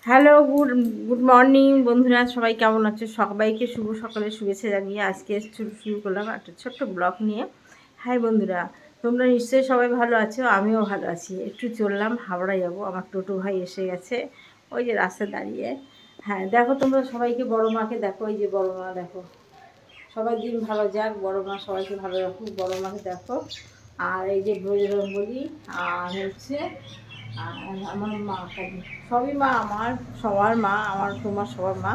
Hello, good good morning বন্ধুরা, সবাই কেমন আছো? সবাইকে শুভ সকালের শুভেচ্ছা জানিয়ে আজকে শুরু করলাম একটা ছোট্ট ব্লগ নিয়ে। হাই বন্ধুরা, তোমরা নিশ্চয়ই সবাই ভালো আছো, আমিও ভালো আছি। একটু চললাম, হাওড়া যাব, আমার টোটো ভাই এসে গেছে, ওই যে রাস্তায় দাঁড়িয়ে। হ্যাঁ দেখো, তোমরা সবাইকে বড় মাকে দেখো, এই যে বড় মা দেখো। সবাই দিন ভালো যাক, বড় মা সবাইকে ভালো রাখুক, বড় মাকে দেখো। আর এই যে বজরঙ্গবলী, আর হচ্ছে আর আমার মা কালী, সবই মা, আমার সবার মা, আমার তোমার সবার মা।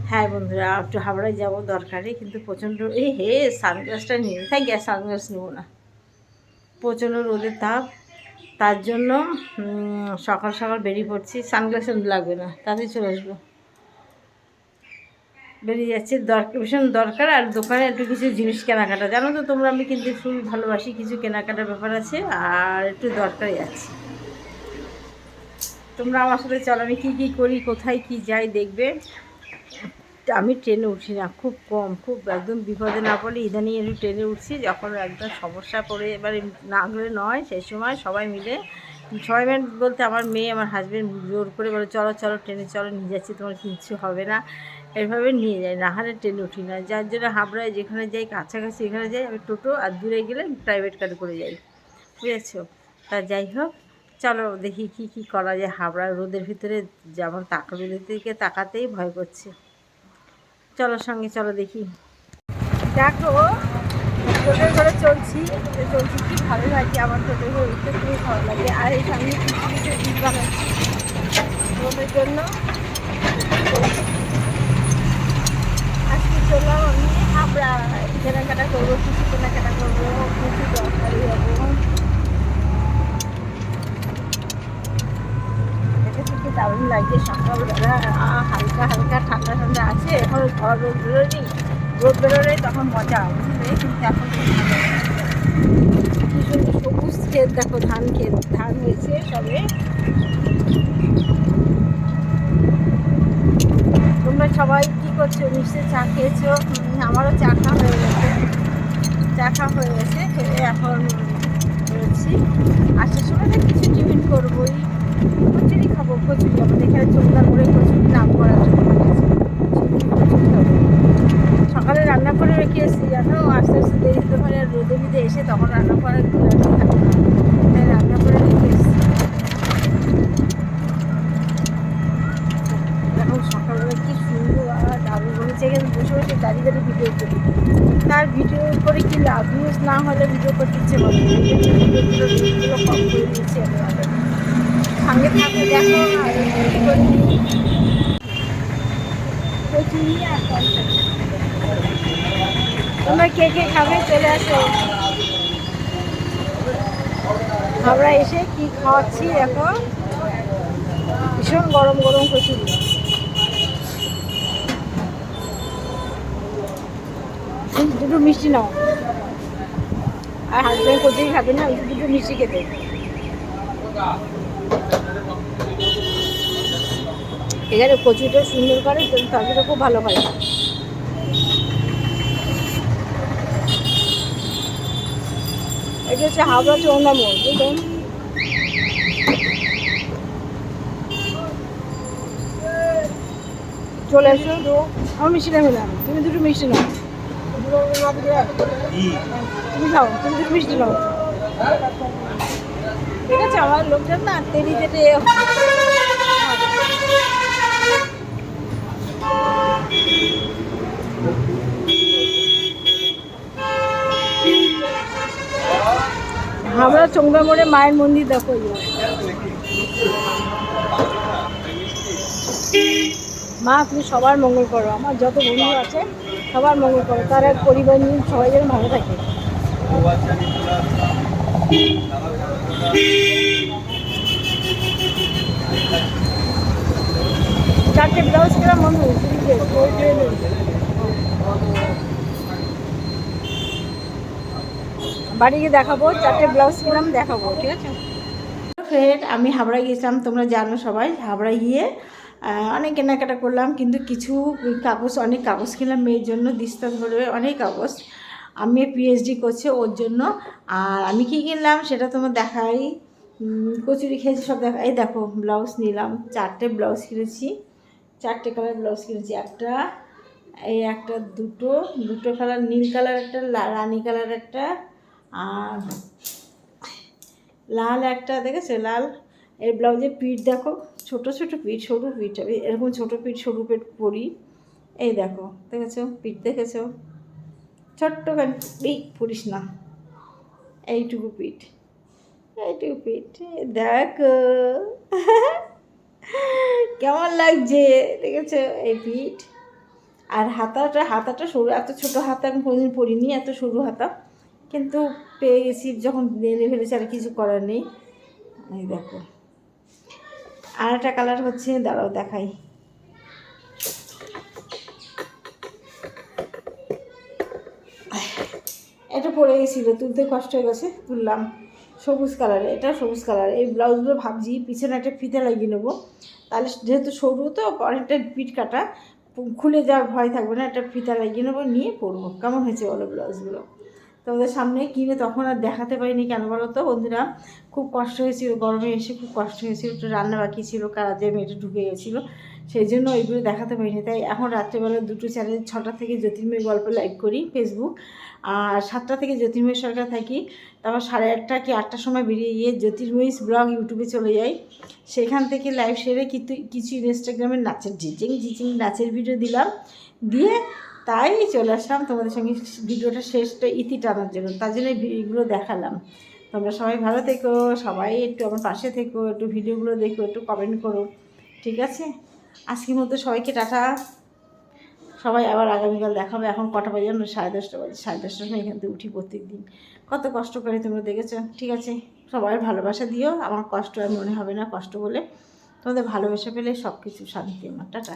হ্যাঁ বন্ধুরা, একটু হাওড়ায় যাবো দরকারে, কিন্তু প্রচণ্ড সানগ্লাসটা নিয়ে সানগ্লাস নেবো না, প্রচণ্ড রোদের তাপ। তার জন্য সকাল সকাল বেরিয়ে পড়ছি। সানগ্লাস লাগবে না, তাড়াতাড়ি চলে আসবো। বেরিয়ে যাচ্ছে, ভীষণ দরকার। আর দোকানে একটু কিছু জিনিস কেনাকাটা, জানো তো তোমরা, আমি কিন্তু খুবই ভালোবাসি, কিছু কেনাকাটার ব্যাপার আছে, আর একটু দরকারই আছে। তোমরা আমার সাথে চলো, আমি কী কী করি, কোথায় কি যাই দেখবে। আমি ট্রেনে উঠি না, খুব কম, খুব একদম বিপদে না পড়লে ইদানিং একটু ট্রেনে উঠছি, যখন একদম সমস্যা পড়ে এবারে না গেলে নয়, সেই সময় সবাই মিলে বলতে আমার মেয়ে, আমার হাজব্যান্ড জোর করে বলে চলো চলো ট্রেনে চলো, নিয়ে যাচ্ছি, তোমার কিচ্ছু হবে না, এভাবে নিয়ে যায়, না হলে ট্রেনে উঠি না। যার জন্য হাবড়ায় যেখানে যাই, কাছাকাছি এখানে যাই আমি টোটো, আর দূরে গেলে প্রাইভেট কারে করে যাই, বুঝেছো? তা যাই হোক, চলো দেখি কি কি করা যায়। হাবড়ার রোদের ভিতরে যেমন রোদের দিকে তাকাতেই ভয় করছে। চলো সঙ্গে চলো দেখি। দেখো, টোটোর করে চলছি কি ভালো লাগে, আমার টোটোর করে উঠতে খুবই ভালো লাগে। আর এই সামনে কিছু কিছু বীজ বানাচ্ছি রোদের জন্য। আজকে চললাম আমি হাবড়া, কেনাকাটা করবো, কিছু কেনাকাটা করবো, কিছু দরকারি হবো। দেখে দারুণ লাগে সকালবেলা, হালকা হালকা ঠান্ডা ঠান্ডা আছে, এখন ঘর রোদ বেরোয়নি, রোদ বেরোলে তখন মজা, বুঝলে? কিন্তু এখন কি সুন্দর সবুজ ক্ষেত, দেখো ধান ক্ষেত, ধান হয়েছে সবে। তোমরা সবাই কী করছো? নিশ্চয়ই চা খেয়েছো। আমারও চা খাওয়া হয়ে গেছে, খেয়ে এখন বেরোচ্ছি। আসার সময় কিছু টিফিন করবোই, কচুরি খাবো, কচুরি আমাদের এখানে চোখদার করে কচুরি নাম করা আছে, কচুরি খাবো। সকালে রান্না করে রেখে এসেছি, জানো, আস্তে আস্তে দেরি হতে পারে, আর রোদে বিদে এসে তখন রান্না করার থাকে না, তাই রান্না করে রেখে এসেছি। এখন সকালবেলা কি সুন্দর আর দারুণ বলেছে, এখানে বসে বসে দাঁড়িয়ে দাঁড়িয়ে ভিডিও করি। তার ভিডিও করে কি লাভ? ভিউজ না হলে ভিডিও করতে ইচ্ছে করে, ভিডিওগুলো কম করে দিয়েছি আমি আগে। সঙ্গে থাকলে দেখো আর কী করি, কচুরি আর তরকারি। তোমরা কে কে খাবে চলে আসো। আমরা এসে কি খাওয়াচ্ছি দেখো, ভীষণ গরম গরম কচুরি। দুটো মিষ্টি নাও, আর হাজব্যান্ড কচুরি খাবে না, দুটো মিষ্টি খেতে। এখানে কচুরিটা সুন্দর করে, তরকারিটা খুব ভালো হয়। এটা হচ্ছে হাওড়া চৌনা মোড়, বুঝলেন? চলে এসো, আমার মিষ্টি নেবে না, তুমি দুটো মিষ্টি নাও, তুমি খাও, তুমি দুটো মিষ্টি নাও, ঠিক আছে? আমার লোকজন না তেরি যেতে আমরা চোংরা মোড়ে মায়ের মন্দির দেখো। মা তুমি সবার মঙ্গল করো, আমার যত বন্ধু আছে সবার মঙ্গল করো, তারা পরিবার নিয়ে সবাই যেন ভালো থাকে। চারটে ব্লাউজ কেনা মনে হয় বাড়ি গিয়ে দেখাবো, চারটে ব্লাউজ কিনলাম, দেখাবো, ঠিক আছে? ফ্রেন্ড, আমি হাবড়ায় গেছিলাম, তোমরা জানো সবাই। হাবড়ায় গিয়ে অনেক কেনাকাটা করলাম, কিন্তু কিছু অনেক কাগজ কিনলাম মেয়ের জন্য, দিস্তান ধরে অনেক কাগজ। আমি পিএইচডি করছে ওর জন্য। আর আমি কি কিনলাম সেটা তোমার দেখাই, কচুরি খেয়েছি সব দেখা। এই দেখো ব্লাউজ নিলাম, 4টে ব্লাউজ কিনেছি, 4টে কালার ব্লাউজ কিনেছি। একটা, এই একটা, দুটো কালার, নীল কালার একটা, রানী কালার একটা, আর লাল একটা, দেখেছো লাল। এই ব্লাউজের পিঠ দেখো, ছোট ছোট পিঠ, সরু পিঠ, আমি এরকম ছোটো পিঠ সরু পিঠ পরি। এই দেখো, দেখেছো পিঠ, দেখেছো ছোট্ট পিঠ পরিস না, এইটুকু পিঠ, এইটুকু পিঠ, দেখো কেমন লাগছে, দেখেছো এই পিঠ। আর হাতাটা সরু, এত ছোটো হাতা আমি কোনোদিন পরিনি, এত সরু হাতা, কিন্তু পেয়ে গেছি যখন এনে ফেলেছি, আর কিছু করার নেই। এই দেখো আর একটা কালার হচ্ছে, দাঁড়াও দেখাই, এটা পরে গেছিলো, তুলতে কষ্ট হয়ে গেছে, তুললাম। সবুজ কালারে, এটা সবুজ কালার। এই ব্লাউজগুলো ভাবছি পিছনে একটা ফিতে লাগিয়ে নেবো, তাহলে যেহেতু সরু তো অনেকটা পিঠ কাটা, খুলে যাওয়ার ভয় থাকবে না, একটা ফিতা লাগিয়ে নেবো, নিয়ে পরবো। কেমন হয়েছে বলো ব্লাউজগুলো? তোমাদের সামনে কিনে তখন আর দেখাতে পারিনি, কেন বলো তো বন্ধুরা, খুব কষ্ট হয়েছিল, গরমে এসে খুব কষ্ট হয়েছিল, একটু রান্না বাকি ছিল, কাজে মেয়েটা ঢুকে গেছিলো, সেই জন্য ওইগুলো দেখাতে পারিনি। তাই এখন রাত্রেবেলা দুটো চ্যানেল, 6টা থেকে জ্যোতির্ময় গল্প লাইভ করি ফেসবুক, আর 7টা থেকে জ্যোতির্ময় সরকার থাকি, তারপর 8:30 কি 8টার সময় বেরিয়ে গিয়ে জ্যোতির্ময় ব্লগ ইউটিউবে চলে যাই, সেখান থেকে লাইভ সেরে কিছু ইনস্টাগ্রামের নাচের ঝিচিং নাচের ভিডিও দিলাম, দিয়ে তাই চলে আসলাম তোমাদের সঙ্গে ভিডিওটা শেষটা ইতি টানার জন্য, তার জন্য ভিডিওগুলো দেখালাম। তোমরা সবাই ভালো থেকো, সবাই একটু আমার পাশে থেকো, একটু ভিডিওগুলো দেখো, একটু কমেন্ট করো, ঠিক আছে? আজকের মতো সবাইকে টাটা। সবাই আবার আগামীকাল দেখাবে। এখন কটা বাজে জানো? 10:30 বাজে। 10:30টার সময় এখান থেকে উঠি প্রত্যেক দিন, কত কষ্ট করে তোমরা দেখেছো, ঠিক আছে? সবাই ভালোবাসা দিও, আমার কষ্ট আর মনে হবে না কষ্ট বলে, তোমাদের ভালোবাসা পেলে সব কিছু শান্তি আমার। টাটা।